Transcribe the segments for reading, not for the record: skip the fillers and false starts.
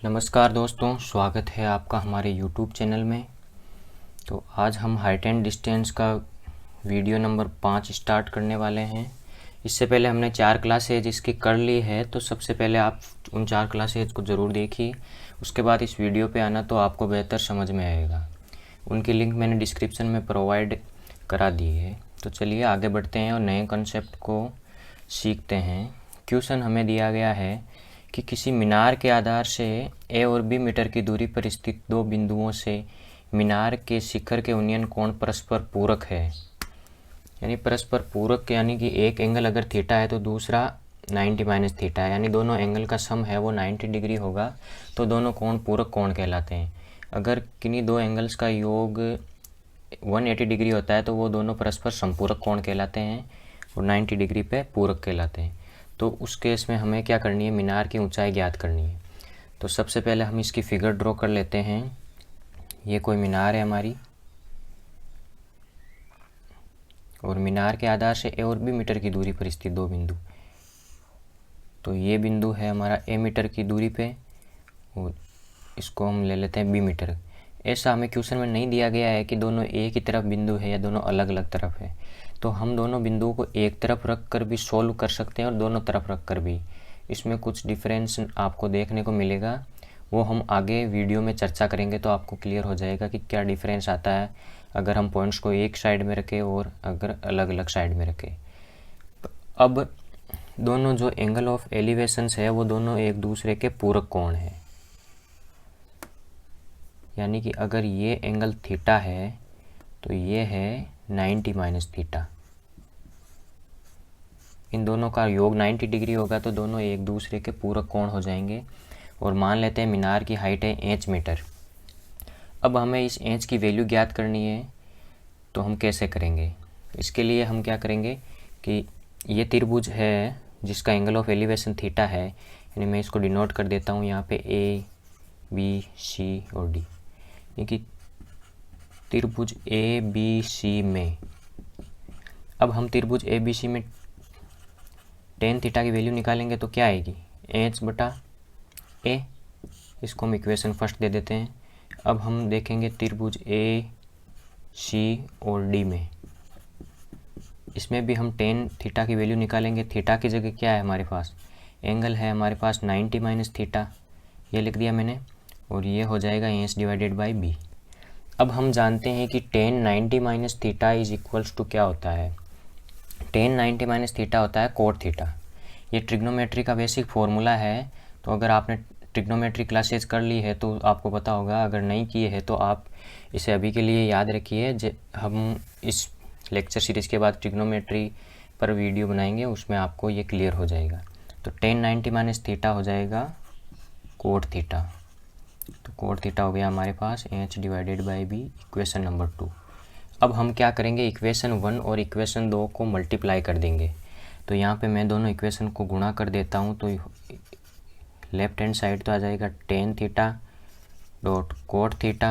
नमस्कार दोस्तों, स्वागत है आपका हमारे YouTube चैनल में। तो आज हम हाइट एंड डिस्टेंस का वीडियो नंबर 5 स्टार्ट करने वाले हैं। इससे पहले हमने 4 क्लासेज इसकी कर ली है, तो सबसे पहले आप उन 4 क्लासेज को ज़रूर देखिए। उसके बाद इस वीडियो पे आना तो आपको बेहतर समझ में आएगा। उनकी लिंक मैंने डिस्क्रिप्शन में प्रोवाइड करा दी है। तो चलिए आगे बढ़ते हैं और नए कॉन्सेप्ट को सीखते हैं। क्वेश्चन हमें दिया गया है कि किसी मीनार के आधार से ए और बी मीटर की दूरी पर स्थित दो बिंदुओं से मीनार के शिखर के उन्नयन कोण परस्पर पूरक है। यानी परस्पर पूरक यानी कि एक एंगल अगर थीटा है तो दूसरा 90 माइनस थीटा है, यानी दोनों एंगल का सम है वो 90 डिग्री होगा, तो दोनों कोण पूरक कोण कहलाते हैं। अगर किन्हीं दो एंगल्स का योग 180 डिग्री होता है तो वो दोनों परस्पर संपूरक कोण कहलाते हैं और 90 डिग्री पे पूरक कहलाते हैं। तो उस केस में हमें क्या करनी है, मीनार की ऊंचाई ज्ञात करनी है। तो सबसे पहले हम इसकी फिगर ड्रॉ कर लेते हैं। ये कोई मीनार है हमारी, और मीनार के आधार से ए और बी मीटर की दूरी पर स्थित दो बिंदु। तो ये बिंदु है हमारा ए मीटर की दूरी पे और इसको हम ले लेते हैं बी मीटर। ऐसा हमें क्वेश्चन में नहीं दिया गया है कि दोनों एक ही तरफ बिंदु है या दोनों अलग अलग तरफ है। तो हम दोनों बिंदुओं को एक तरफ रख कर भी सोल्व कर सकते हैं और दोनों तरफ रख कर भी। इसमें कुछ डिफरेंस आपको देखने को मिलेगा, वो हम आगे वीडियो में चर्चा करेंगे तो आपको क्लियर हो जाएगा कि क्या डिफरेंस आता है अगर हम पॉइंट्स को एक साइड में रखें और अगर अलग अलग साइड में रखें। अब दोनों जो एंगल ऑफ एलिवेशंस है वो दोनों एक दूसरे के पूरक कोण है। यानी कि अगर ये एंगल थीटा है तो ये है 90 माइनस थीटा। इन दोनों का योग 90 डिग्री होगा तो दोनों एक दूसरे के पूरक कोण हो जाएंगे। और मान लेते हैं मीनार की हाइट है इंच मीटर। अब हमें इस इंच की वैल्यू ज्ञात करनी है, तो हम कैसे करेंगे? इसके लिए हम क्या करेंगे कि ये त्रिभुज है जिसका एंगल ऑफ एलिवेशन थीटा है, यानी मैं इसको डिनोट कर देता हूँ यहाँ पे ए बी सी और डी। कि त्रिभुज ए बी सी में अब हम त्रिभुज ए बी सी में टेन थीटा की वैल्यू निकालेंगे तो क्या आएगी, एच बटा ए। इसको हम इक्वेशन फर्स्ट दे देते हैं। अब हम देखेंगे त्रिभुज ए सी और डी में, इसमें भी हम टेन थीटा की वैल्यू निकालेंगे। थीटा की जगह क्या है हमारे पास, एंगल है हमारे पास 90 माइनस थीटा, ये लिख दिया मैंने, और ये हो जाएगा एच डिवाइडेड बाई बी। अब हम जानते हैं कि tan 90 minus theta is equals to क्या होता है, टेन 90 माइनस थीटा होता है कोट थीटा। ये ट्रिग्नोमेट्री का बेसिक फॉर्मूला है। तो अगर आपने ट्रिग्नोमेट्री क्लासेज कर ली है तो आपको पता होगा, अगर नहीं किए हैं तो आप इसे अभी के लिए याद रखिए। हम इस लेक्चर सीरीज़ के बाद ट्रिग्नोमेट्री पर वीडियो बनाएंगे, उसमें आपको ये क्लियर हो जाएगा। तो टेन 90 माइनस थीटा हो जाएगा कोट थीटा। तो कोट थीटा हो गया हमारे पास H divided by B, equation number 2। अब हम क्या करेंगे, इक्वेशन 1 और इक्वेशन 2 को मल्टीप्लाई कर देंगे। तो यहाँ पे मैं दोनों इक्वेशन को गुणा कर देता हूँ। तो लेफ्ट हैंड साइड तो आ जाएगा ten theta dot cot theta,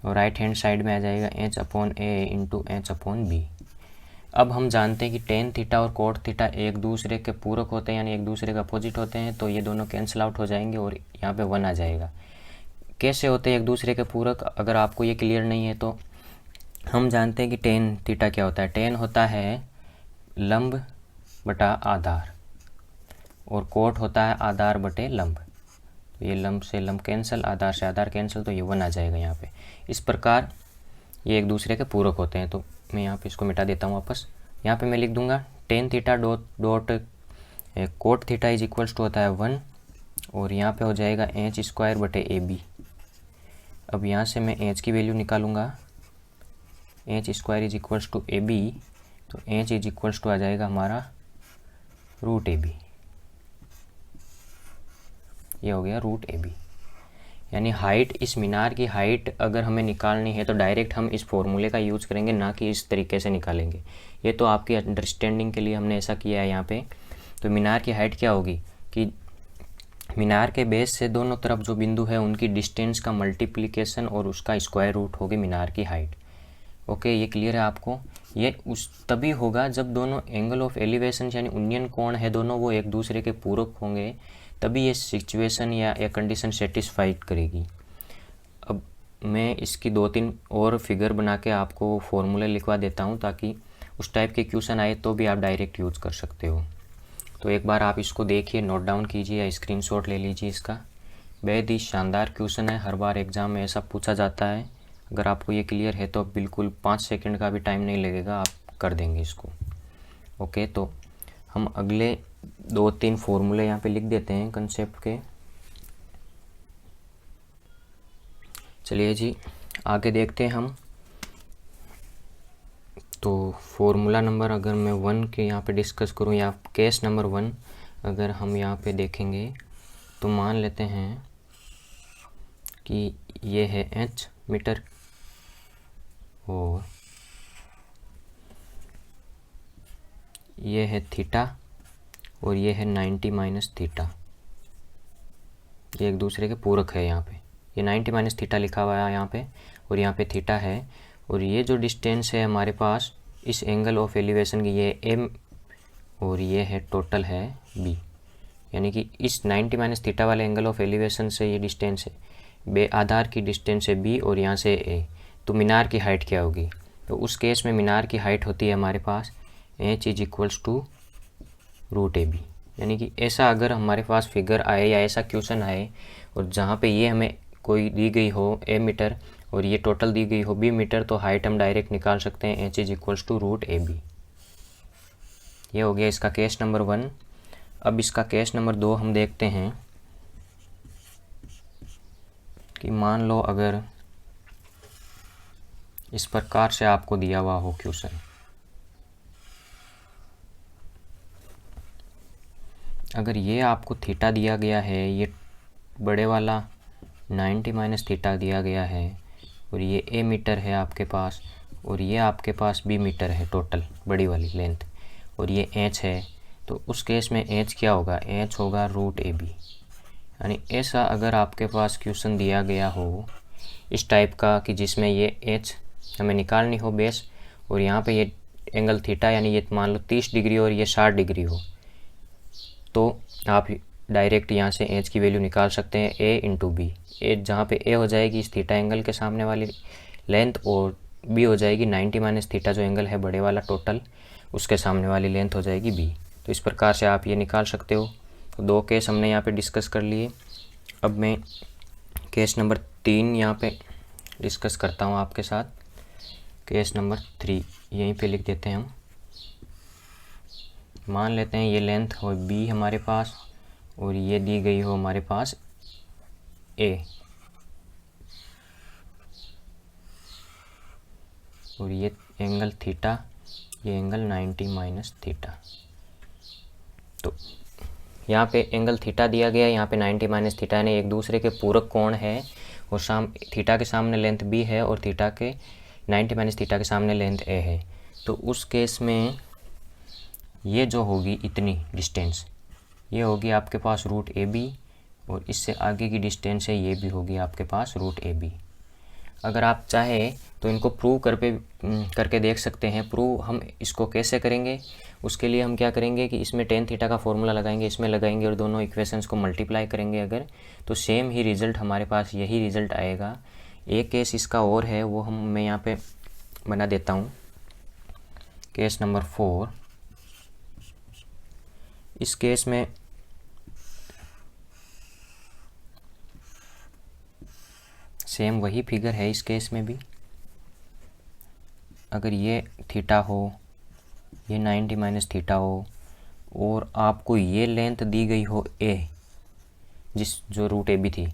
और राइट हैंड साइड में आ जाएगा एच अपॉन ए इंटू एच अपॉन बी। अब हम जानते हैं कि टेन थीटा और कोट थीटा एक दूसरे के पूरक होते हैं, यानी एक दूसरे का अपोजिट होते हैं। तो ये दोनों कैंसिल आउट हो जाएंगे और यहाँ पे 1 आ जाएगा। कैसे होते हैं एक दूसरे के पूरक, अगर आपको ये क्लियर नहीं है तो हम जानते हैं कि टेन थीटा क्या होता है। टेन होता है लंब बटा आधार, और कोट होता है आधार बटे लंब। तो ये लंब से लंब कैंसिल, आधार से आधार कैंसिल, तो ये 1 आ जाएगा यहाँ पे। इस प्रकार ये एक दूसरे के पूरक होते हैं। तो मैं यहाँ पे इसको मिटा देता हूँ वापस। यहाँ पे मैं लिख दूंगा tan theta dot cot theta is equals to होता है 1, और यहाँ पे हो जाएगा एच स्क्वायर बटे ए बी। अब यहाँ से मैं एच की वैल्यू निकालूंगा, H square is equals to A B. तो एच इज इक्वल्स टू आ जाएगा हमारा रूट ए बी। ये हो गया रूट ए बी। यानी हाइट, इस मीनार की हाइट अगर हमें निकालनी है तो डायरेक्ट हम इस फॉर्मूले का यूज़ करेंगे, ना कि इस तरीके से निकालेंगे। ये तो आपकी अंडरस्टैंडिंग के लिए हमने ऐसा किया है यहाँ पे। तो मीनार की हाइट क्या होगी कि मीनार के बेस से दोनों तरफ जो बिंदु है उनकी डिस्टेंस का मल्टीप्लिकेशन और उसका स्क्वायर रूट होगी मीनार की हाइट। ओके, ये क्लियर है आपको? ये उस तभी होगा जब दोनों एंगल ऑफ एलिवेशन यानी उन्नयन कोण है दोनों वो एक दूसरे के पूरक होंगे, तभी ये सिचुएशन या कंडीशन सेटिस्फाइड करेगी। अब मैं इसकी 2-3 और फिगर बना के आपको फॉर्मूले लिखवा देता हूँ ताकि उस टाइप के क्वेश्चन आए तो भी आप डायरेक्ट यूज़ कर सकते हो। तो एक बार आप इसको देखिए, नोट डाउन कीजिए या स्क्रीनशॉट ले लीजिए इसका। बेहद ही शानदार क्वेश्चन है, हर बार एग्ज़ाम में ऐसा पूछा जाता है। अगर आपको ये क्लियर है तो बिल्कुल 5 सेकंड का भी टाइम नहीं लगेगा, आप कर देंगे इसको। ओके, तो हम अगले 2-3 फॉर्मूले यहाँ पे लिख देते हैं कंसेप्ट के। चलिए जी आगे देखते हैं हम। तो फॉर्मूला नंबर अगर मैं 1 के यहाँ पे डिस्कस करूँ या केस नंबर 1 अगर हम यहाँ पे देखेंगे तो मान लेते हैं कि ये है h मीटर और ये है थीटा और ये है 90 माइनस थीटा। ये एक दूसरे के पूरक है। यहाँ पे ये 90 माइनस थीटा लिखा हुआ है यहाँ पे, और यहाँ पे थीटा है, और ये जो डिस्टेंस है हमारे पास इस एंगल ऑफ एलिवेशन की ये m और ये है टोटल है b। यानी कि इस 90 माइनस थीटा वाले एंगल ऑफ एलिवेशन से ये डिस्टेंस है बे आधार की डिस्टेंस है b और यहाँ से a। तो मीनार की हाइट क्या होगी? तो उस केस में मीनार की हाइट होती है हमारे पास h is equals to root AB। यानी कि ऐसा अगर हमारे पास फिगर आए या ऐसा क्वेश्चन आए और जहाँ पे ये हमें कोई दी गई हो a मीटर और ये टोटल दी गई हो b मीटर, तो हाइट हम डायरेक्ट निकाल सकते हैं h is equals to root AB। ये हो गया इसका केस नंबर 1। अब इसका केस नंबर 2 हम देखते हैं कि मान लो अगर इस प्रकार से आपको दिया हुआ हो क्वेश्चन, अगर ये आपको थीटा दिया गया है, ये बड़े वाला 90 माइनस थीटा दिया गया है, और ये a मीटर है आपके पास, और ये आपके पास b मीटर है टोटल बड़ी वाली लेंथ, और ये h है, तो उस केस में h क्या होगा? h होगा रूट AB। यानी ऐसा अगर आपके पास क्वेश्चन दिया गया हो इस टाइप का कि जिसमें ये h हमें निकालनी हो बेस, और यहाँ पे ये एंगल थीटा यानी ये मान लो 30 डिग्री और ये 60 डिग्री हो, तो आप डायरेक्ट यहाँ से h की वैल्यू निकाल सकते हैं a इंटू बी। ए जहाँ पे a हो जाएगी इस थीटा एंगल के सामने वाली लेंथ, और b हो जाएगी 90 माइनस थीटा जो एंगल है बड़े वाला टोटल, उसके सामने वाली लेंथ हो जाएगी b। तो इस प्रकार से आप ये निकाल सकते हो। तो 2 केस हमने यहाँ पे डिस्कस कर लिए। अब मैं केस नंबर 3 यहाँ पे डिस्कस करता हूँ आपके साथ। केस नंबर 3 यहीं पे लिख देते हैं हम। मान लेते हैं ये लेंथ हो b हमारे पास और ये दी गई हो हमारे पास a, और ये एंगल थीटा, ये एंगल 90 माइनस थीटा। तो यहाँ पे एंगल थीटा दिया गया है, यहाँ पे 90 माइनस थीटा यानी एक दूसरे के पूरक कोण है, और थीटा के सामने लेंथ b है और थीटा के 90 माइनस थीटा के सामने लेंथ a है। तो उस केस में ये जो होगी इतनी डिस्टेंस, ये होगी आपके पास रूट AB, और इससे आगे की डिस्टेंस है ये भी होगी आपके पास रूट AB। अगर आप चाहें तो इनको प्रूव करके देख सकते हैं। प्रूव हम इसको कैसे करेंगे? उसके लिए हम क्या करेंगे कि इसमें टेन थीटा का फॉर्मूला लगाएंगे, इसमें लगाएंगे और दोनों इक्वेशंस को मल्टीप्लाई करेंगे अगर, तो सेम ही रिज़ल्ट हमारे पास यही रिज़ल्ट आएगा। एक केस इसका और है, वो मैं यहाँ पे बना देता हूँ। Case number 4। इस केस में सेम वही फिगर है। इस केस में भी अगर ये थीटा हो, ये 90 माइनस थीटा हो, और आपको ये लेंथ दी गई हो a, जो रूट AB थी,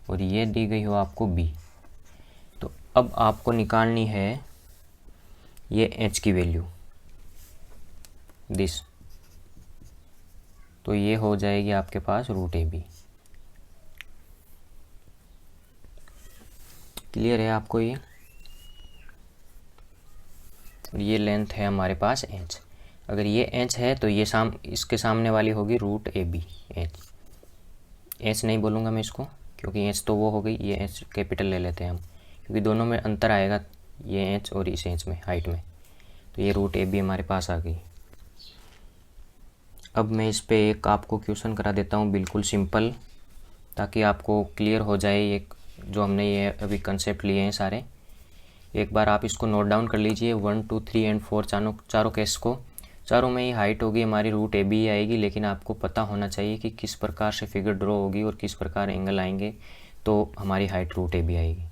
और ये दी गई हो आपको b, तो अब आपको निकालनी है ये h की वैल्यू दिस, तो ये हो जाएगी आपके पास रूट AB। क्लियर है आपको ये? और ये लेंथ है हमारे पास h। अगर ये h है तो ये इसके सामने वाली होगी रूट AB। h नहीं बोलूँगा मैं इसको, क्योंकि h तो वो हो गई, ये h कैपिटल ले लेते हैं हम, क्योंकि दोनों में अंतर आएगा, ये h और इस h में हाइट में। तो ये रूट AB हमारे पास आ गई। अब मैं इस पे एक आपको क्वेश्चन करा देता हूँ बिल्कुल सिंपल, ताकि आपको क्लियर हो जाए एक जो हमने ये अभी कंसेप्ट लिए हैं सारे। एक बार आप इसको नोट डाउन कर लीजिए। 1 2 3 एंड 4 चारों केस को, चारों में ही हाइट होगी हमारी रूट ए बी आएगी, लेकिन आपको पता होना चाहिए कि किस प्रकार से फिगर ड्रॉ होगी और किस प्रकार एंगल आएंगे तो हमारी हाइट रूट ए बी आएगी।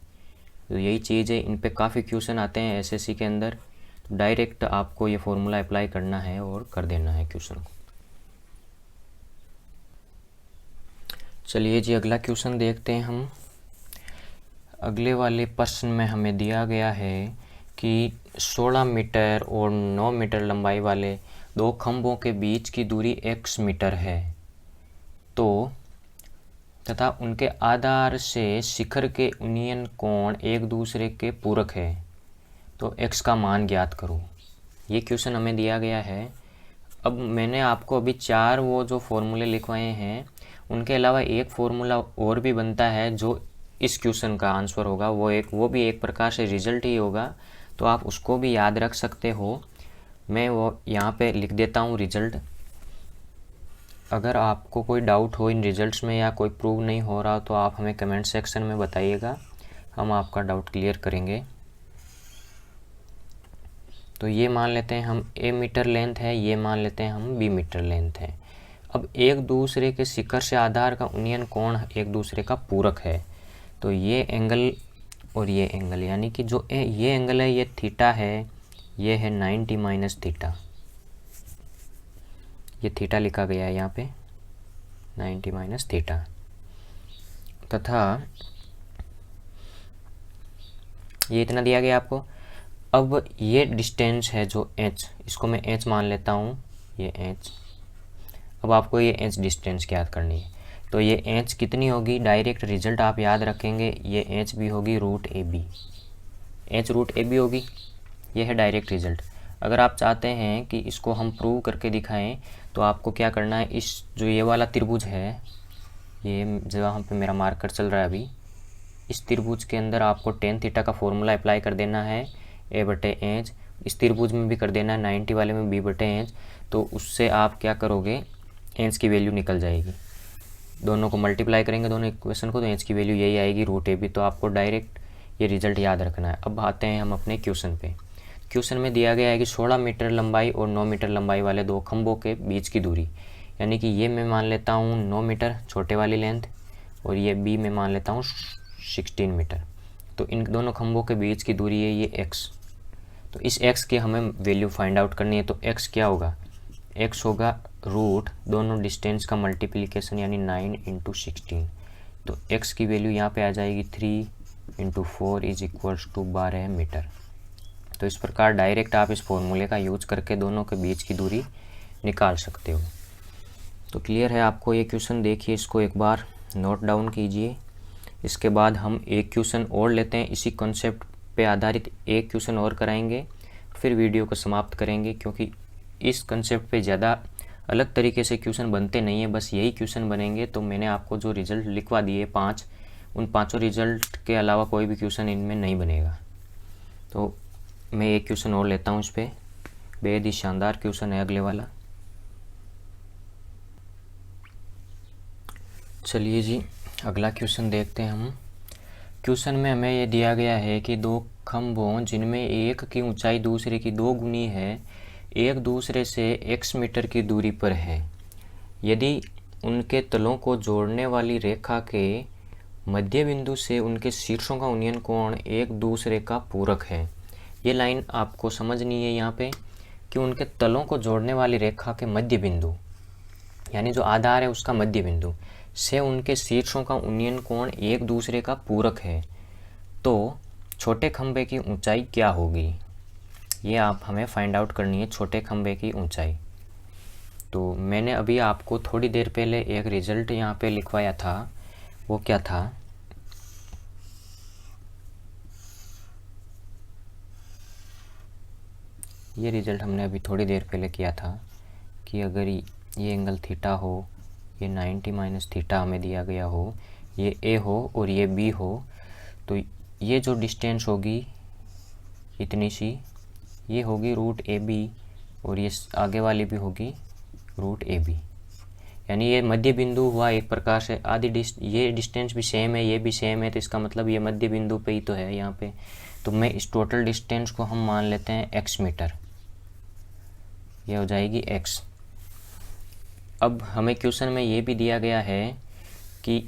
तो यही चीज़ है, इन पे काफ़ी क्वेश्चन आते हैं एसएससी के अंदर। तो डायरेक्ट आपको ये फॉर्मूला अप्लाई करना है और कर देना है क्वेश्चन को। चलिए जी अगला क्वेश्चन देखते हैं हम। अगले वाले प्रश्न में हमें दिया गया है कि 16 मीटर और 9 मीटर लंबाई वाले दो खंभों के बीच की दूरी x मीटर है, तो तथा उनके आधार से शिखर के उन्नयन कोण एक दूसरे के पूरक है, तो x का मान ज्ञात करो। ये क्वेश्चन हमें दिया गया है। अब मैंने आपको अभी 4 वो जो फॉर्मूले लिखवाए हैं, उनके अलावा एक फॉर्मूला और भी बनता है जो इस क्वेश्चन का आंसर होगा। वो भी एक प्रकार से रिजल्ट ही होगा, तो आप उसको भी याद रख सकते हो। मैं वो यहाँ पे लिख देता हूँ रिजल्ट। अगर आपको कोई डाउट हो इन रिजल्ट्स में या कोई प्रूव नहीं हो रहा तो आप हमें कमेंट सेक्शन में बताइएगा, हम आपका डाउट क्लियर करेंगे। तो ये मान लेते हैं हम a मीटर लेंथ है, ये मान लेते हैं हम b मीटर लेंथ है। अब एक दूसरे के शिखर से आधार का उन्नयन कोण एक दूसरे का पूरक है, तो ये एंगल और ये एंगल, यानी कि जो ये एंगल है ये थीटा है, ये है 90 माइनस थीटा। ये थीटा लिखा गया है यहाँ पे 90 माइनस थीटा, तथा ये इतना दिया गया आपको। अब ये डिस्टेंस है जो h, इसको मैं h मान लेता हूँ, ये h। अब आपको ये h डिस्टेंस ज्ञात करनी है, तो ये h कितनी होगी, डायरेक्ट रिजल्ट आप याद रखेंगे, ये h भी होगी root A B, h root A B होगी। ये है डायरेक्ट रिजल्ट। अगर आप चाहते हैं कि इसको हम प्रूव करके दिखाएं तो आपको क्या करना है, इस जो ये वाला त्रिभुज है, ये जहाँ पे मेरा मार्कर चल रहा है अभी, इस त्रिभुज के अंदर आपको टेन थीटा का फॉर्मूला अप्लाई कर देना है, ए बटे एच। इस त्रिभुज में भी कर देना है, 90 वाले में बी बटे एच। तो उससे आप क्या करोगे, एच की वैल्यू निकल जाएगी। दोनों को मल्टीप्लाई करेंगे दोनों इक्वेशन को, तो एच की वैल्यू यही आएगी रूट ए बी। तो आपको डायरेक्ट ये रिजल्ट याद रखना है। अब आते हैं हम अपने क्वेश्चन पे। क्वेश्चन में दिया गया है कि 16 मीटर लंबाई और 9 मीटर लंबाई वाले दो खंभों के बीच की दूरी, यानी कि ये मैं मान लेता हूँ 9 मीटर छोटे वाली लेंथ, और ये बी में मान लेता हूँ 16 मीटर। तो इन दोनों खंभों के बीच की दूरी है ये x। तो इस x की हमें वैल्यू फाइंड आउट करनी है। तो x क्या होगा, x होगा रूट दोनों डिस्टेंस का मल्टीप्लिकेशन, यानी 9 इंटू 16। तो x की वैल्यू यहाँ पे आ जाएगी 3 into 4 is equals to 12 metre. तो इस प्रकार डायरेक्ट आप इस फॉर्मूले का यूज करके दोनों के बीच की दूरी निकाल सकते हो। तो क्लियर है आपको ये क्वेश्चन, देखिए इसको एक बार नोट डाउन कीजिए। इसके बाद हम एक क्वेश्चन और लेते हैं, इसी कॉन्सेप्ट पे आधारित एक क्वेश्चन और कराएंगे, फिर वीडियो को समाप्त करेंगे, क्योंकि इस कॉन्सेप्ट पे ज़्यादा अलग तरीके से क्वेश्चन बनते नहीं हैं, बस यही क्वेश्चन बनेंगे। तो मैंने आपको जो रिज़ल्ट लिखवा दिए 5, उन पाँचों रिज़ल्ट के अलावा कोई भी क्वेश्चन इनमें नहीं बनेगा। तो मैं एक क्वेश्चन और लेता हूँ इस पर, बेहद ही शानदार क्वेश्चन है अगले वाला। चलिए जी अगला क्वेश्चन देखते हैं हम। क्वेश्चन में हमें ये दिया गया है कि दो खंभों जिनमें एक की ऊंचाई दूसरे की 2 गुनी है, एक दूसरे से x मीटर की दूरी पर है, यदि उनके तलों को जोड़ने वाली रेखा के मध्य बिंदु से उनके शीर्षों का उन्नयन कोण एक दूसरे का पूरक है। ये लाइन आपको समझनी है यहाँ पे कि उनके तलों को जोड़ने वाली रेखा के मध्य बिंदु, यानी जो आधार है उसका मध्य बिंदु से उनके शीर्षों का उन्नयन कोण एक दूसरे का पूरक है, तो छोटे खंभे की ऊंचाई क्या होगी, ये आप हमें फाइंड आउट करनी है, छोटे खंभे की ऊंचाई। तो मैंने अभी आपको थोड़ी देर पहले एक रिजल्ट यहाँ पे लिखवाया था, वो क्या था, ये रिजल्ट हमने अभी थोड़ी देर पहले किया था कि अगर ये एंगल थीटा हो, ये 90 माइनस थीटा हमें दिया गया हो, ये ए हो और ये बी हो, तो ये जो डिस्टेंस होगी इतनी सी, ये होगी रूट ए बी, और ये आगे वाली भी होगी रूट ए बी, यानी ये मध्य बिंदु हुआ एक प्रकार से ये डिस्टेंस भी सेम है, ये भी सेम है, तो इसका मतलब ये मध्य बिंदु पे ही तो है यहाँ पे। तो मैं इस टोटल डिस्टेंस को हम मान लेते हैं x मीटर, ये हो जाएगी x। अब हमें क्वेश्चन में ये भी दिया गया है कि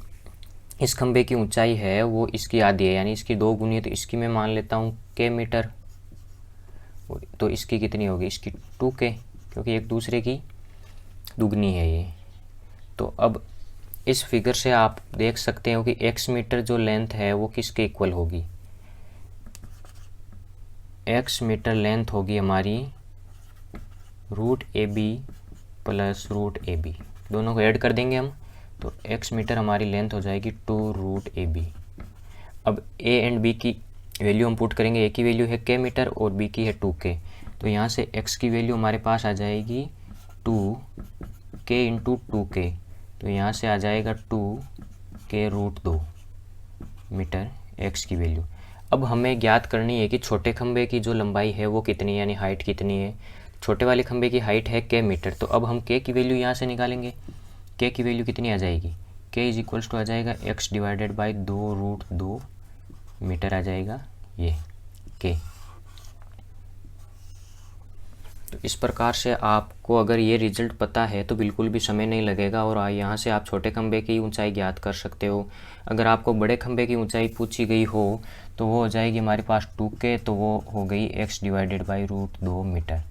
इस खंभे की ऊंचाई है वो इसकी आधी है, यानी इसकी 2 गुनी है, तो इसकी मैं मान लेता हूँ k मीटर, तो इसकी कितनी होगी, इसकी 2k, क्योंकि एक दूसरे की दुगनी है ये। तो अब इस फिगर से आप देख सकते हो कि x मीटर जो लेंथ है वो किसके इक्वल होगी, x मीटर लेंथ होगी हमारी root A B plus root A B, दोनों को ऐड कर देंगे हम, तो x मीटर हमारी लेंथ हो जाएगी 2 रूट ए बी। अब a एंड b की वैल्यू हम पुट करेंगे, a की वैल्यू है k मीटर और b की है 2k, तो यहाँ से x की वैल्यू हमारे पास आ जाएगी 2k इंटू 2k, तो यहाँ से आ जाएगा 2k रूट 2 मीटर x की वैल्यू। अब हमें ज्ञात करनी है कि छोटे खंभे की जो लंबाई है वो कितनी है, यानी हाइट कितनी है। छोटे वाले खंभे की हाइट है k मीटर, तो अब हम k की वैल्यू यहाँ से निकालेंगे। k की वैल्यू कितनी आ जाएगी, k इज इक्वल्स टू आ जाएगा x divided by 2 root 2 metre आ जाएगा ये k। तो इस प्रकार से आपको अगर ये रिजल्ट पता है तो बिल्कुल भी समय नहीं लगेगा और यहाँ से आप छोटे खंभे की ऊंचाई ज्ञात कर सकते हो। अगर आपको बड़े खंभे की ऊंचाई पूछी गई हो तो वो हो जाएगी हमारे पास 2k, तो वो हो गई x divided by root 2 metre,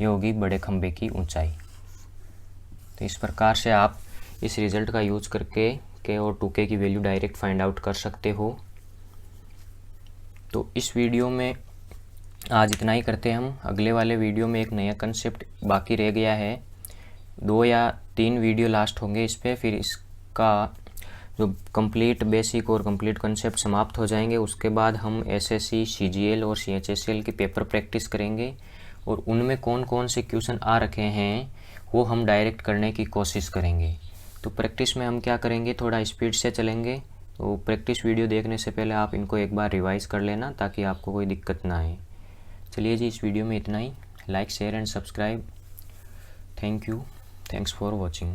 ये होगी बड़े खंभे की ऊंचाई। तो इस प्रकार से आप इस रिज़ल्ट का यूज़ करके k और 2k की वैल्यू डायरेक्ट फाइंड आउट कर सकते हो। तो इस वीडियो में आज इतना ही करते हैं हम। अगले वाले वीडियो में एक नया कंसेप्ट बाकी रह गया है, 2 या 3 वीडियो लास्ट होंगे इस पर, फिर इसका जो कंप्लीट बेसिक और कंप्लीट कंसेप्ट समाप्त हो जाएंगे। उसके बाद हम एसएससी, सीजीएल और सीएचएसएल के पेपर प्रैक्टिस करेंगे और उनमें कौन कौन से क्वेश्चन आ रखे हैं वो हम डायरेक्ट करने की कोशिश करेंगे। तो प्रैक्टिस में हम क्या करेंगे, थोड़ा स्पीड से चलेंगे। तो प्रैक्टिस वीडियो देखने से पहले आप इनको एक बार रिवाइज़ कर लेना ताकि आपको कोई दिक्कत ना आए। चलिए जी, इस वीडियो में इतना ही। Like, share and subscribe. Thank you, thanks for watching.